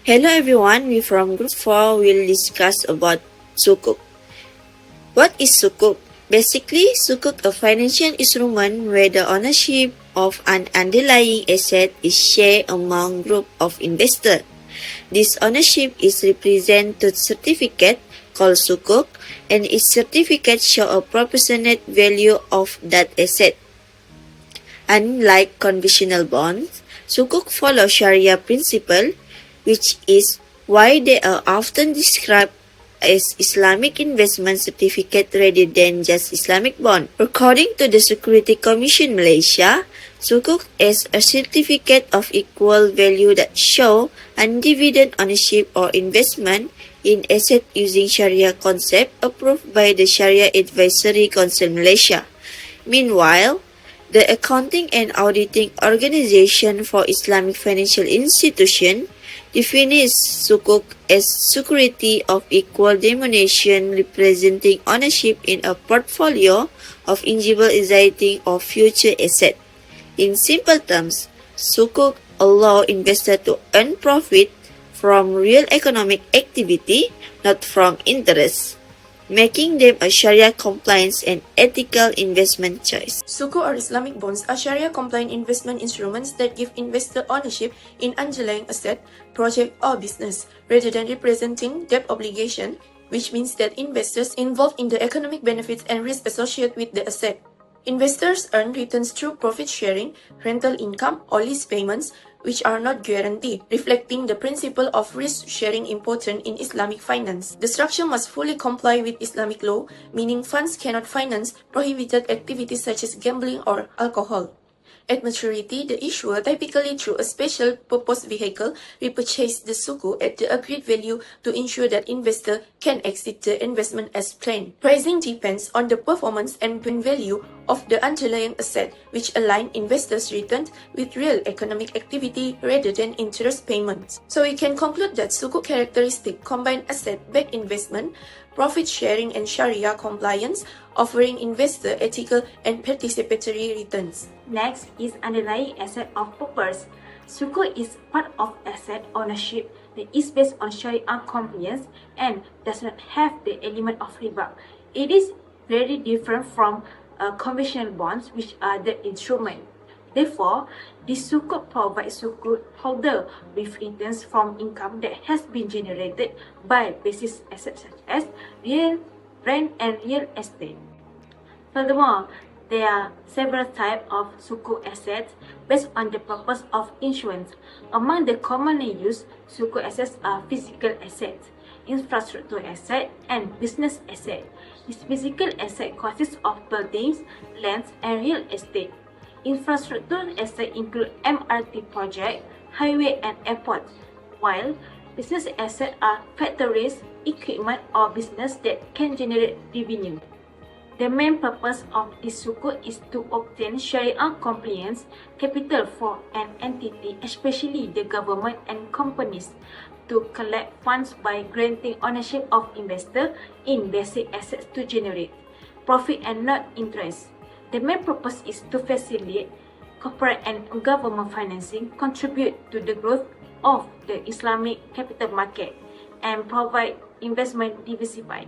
Hello everyone, we from Group 4 will discuss about SUKUK. What is SUKUK? Basically, SUKUK a financial instrument where the ownership of an underlying asset is shared among group of investors. This ownership is represented to certificate called SUKUK, and its certificate show a proportionate value of that asset. Unlike conventional bonds, SUKUK follow Sharia principle, which is why they are often described as Islamic investment certificate rather than just Islamic bond. According to the Security Commission Malaysia, SUKUK is a certificate of equal value that show undivided ownership or investment in asset using Sharia concept approved by the Sharia Advisory Council Malaysia. Meanwhile, the Accounting and Auditing Organization for Islamic Financial Institution defines SUKUK as security of equal denomination representing ownership in a portfolio of eligible existing or future assets. In simple terms, SUKUK allow investors to earn profit from real economic activity, not from interest, making them a Sharia-compliant and ethical investment choice. SUKUK or Islamic bonds are Sharia-compliant investment instruments that give investor ownership in underlying asset, project, or business, rather than representing debt obligation, which means that investors involved in the economic benefits and risk associated with the asset. Investors earn returns through profit sharing, rental income, or lease payments, which are not guaranteed, reflecting the principle of risk sharing important in Islamic finance. The structure must fully comply with Islamic law, meaning funds cannot finance prohibited activities such as gambling or alcohol. At maturity, the issuer, typically through a special purpose vehicle, repurchases the SUKUK at the agreed value to ensure that investor can exit the investment as planned. Pricing depends on the performance and value of the underlying asset, which align investors' returns with real economic activity rather than interest payments. So we can conclude that SUKUK characteristics combine asset-backed investment, profit sharing and Sharia compliance, offering investor ethical and participatory returns. Next is underlying asset of purpose. SUKUK is part of asset ownership that is based on Sharia compliance and does not have the element of riba. It is very different from conventional bonds, which are the instrument. Therefore, this SUKUK provides SUKUK holder with returns from income that has been generated by basis assets such as real, rent, and real estate. Furthermore, there are several types of SUKUK assets based on the purpose of issuance. Among the commonly used SUKUK assets are physical assets, infrastructure asset, and business asset. This physical asset consists of buildings, lands, and real estate. Infrastructure assets include MRT project, highway, and airports, while business assets are factories, equipment, or business that can generate revenue. The main purpose of this SUKUK is to obtain Sharia compliance capital for an entity, especially the government and companies, to collect funds by granting ownership of investor in basic assets to generate profit and not interest. The main purpose is to facilitate corporate and government financing, contribute to the growth of the Islamic capital market, and provide investment diversified.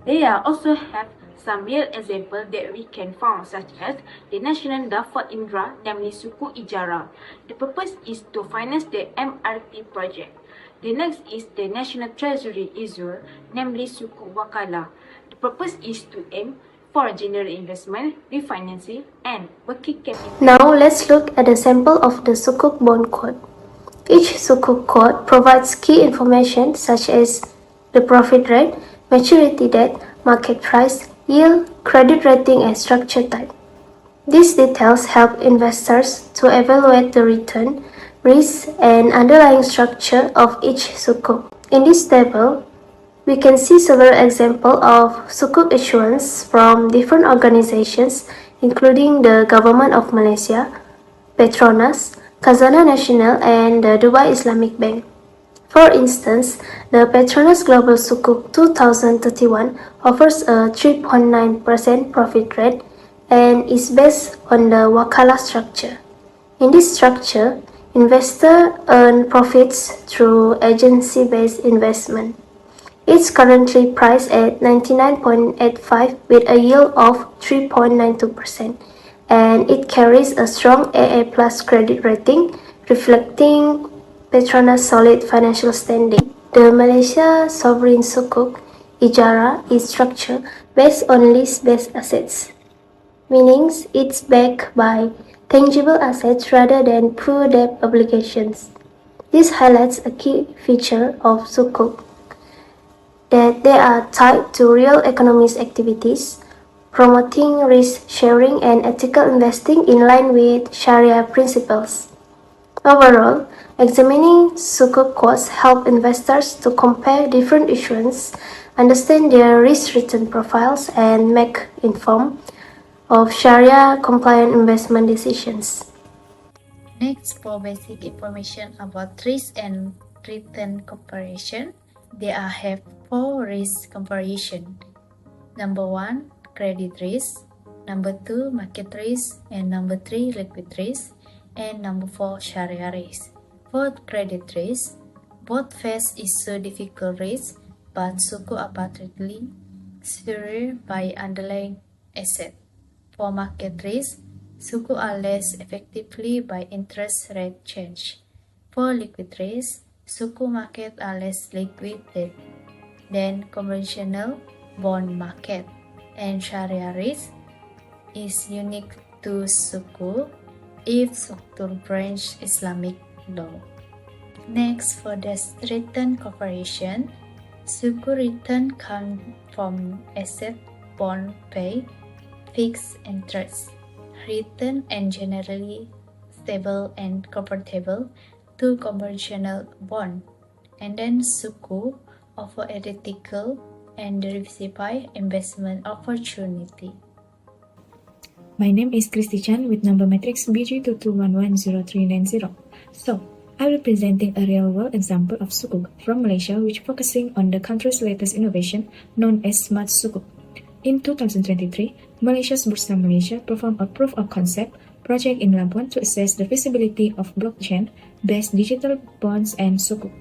There also have some real examples that we can find, such as the National Dafa Indra, namely SUKUK Ijara. The purpose is to finance the MRT project. The next is the National Treasury Issuer, namely SUKUK Wakala. The purpose is to aim for general investment, refinancing, and working capital. Now let's look at a sample of the SUKUK bond code. Each SUKUK code provides key information such as the profit rate, maturity date, market price, yield, credit rating, and structure type. These details help investors to evaluate the return, risk, and underlying structure of each SUKUK. In this table, we can see several examples of SUKUK issuance from different organizations, including the Government of Malaysia, Petronas, Khazanah Nasional, and the Dubai Islamic Bank. For instance, the Petronas Global SUKUK 2031 offers a 3.9% profit rate and is based on the Wakala structure. In this structure, Investors earn profits through agency-based investment. It's currently priced at 99.85 with a yield of 3.92%, and it carries a strong AA plus credit rating, reflecting Petronas' solid financial standing. The Malaysia Sovereign Sukuk (IJARA) is structured based on lease-based assets, meaning it's backed by tangible assets rather than pure debt obligations. This highlights a key feature of Sukuk, that they are tied to real economic activities, promoting risk sharing and ethical investing in line with Sharia principles. Overall, examining Sukuk quotes help investors to compare different issuances, understand their risk-return profiles, and make informed of Sharia-compliant investment decisions. Next, for basic information about risk and return comparison, there have 4 risk comparison. Number 1, credit risk. Number 2, market risk. And number 3, liquid risk. And number 4, Sharia risk. For credit risk, both face issue difficult risk, but Sukuk are partly secured by underlying asset. For market risk, Sukuk are less effectively by interest rate change. For liquid risk, Sukuk market are less liquid than conventional bond market, and Sharia risk is unique to Sukuk if structure branch Islamic law. Next, for the return comparison, Sukuk return come from asset, bond pay, fixed interest return, and generally stable and comparable to conventional bond. And then Sukuk offer ethical and diversified investment opportunity. My name is Christy Chan with number matrix BG22110390. So, I will be presenting a real-world example of Sukuk from Malaysia, which focusing on the country's latest innovation known as Smart Sukuk. In 2023, Malaysia's Bursa Malaysia performed a proof of concept project in Labuan to assess the feasibility of blockchain-based digital bonds and Sukuk.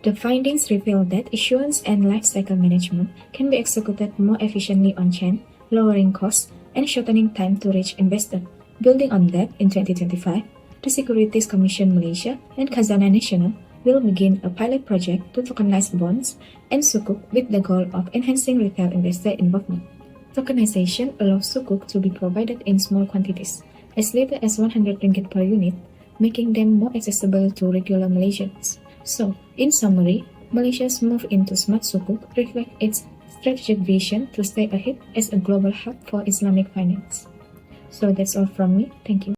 The findings revealed that issuance and lifecycle management can be executed more efficiently on-chain, lowering costs and shortening time to reach investor. Building on that, in 2025, the Securities Commission Malaysia and Khazanah Nasional will begin a pilot project to tokenize bonds and Sukuk with the goal of enhancing retail investor involvement. Tokenization allows Sukuk to be provided in small quantities, as little as 100 ringgit per unit, making them more accessible to regular Malaysians. So, in summary, Malaysia's move into Smart Sukuk reflects its strategic vision to stay ahead as a global hub for Islamic finance. So that's all from me. Thank you.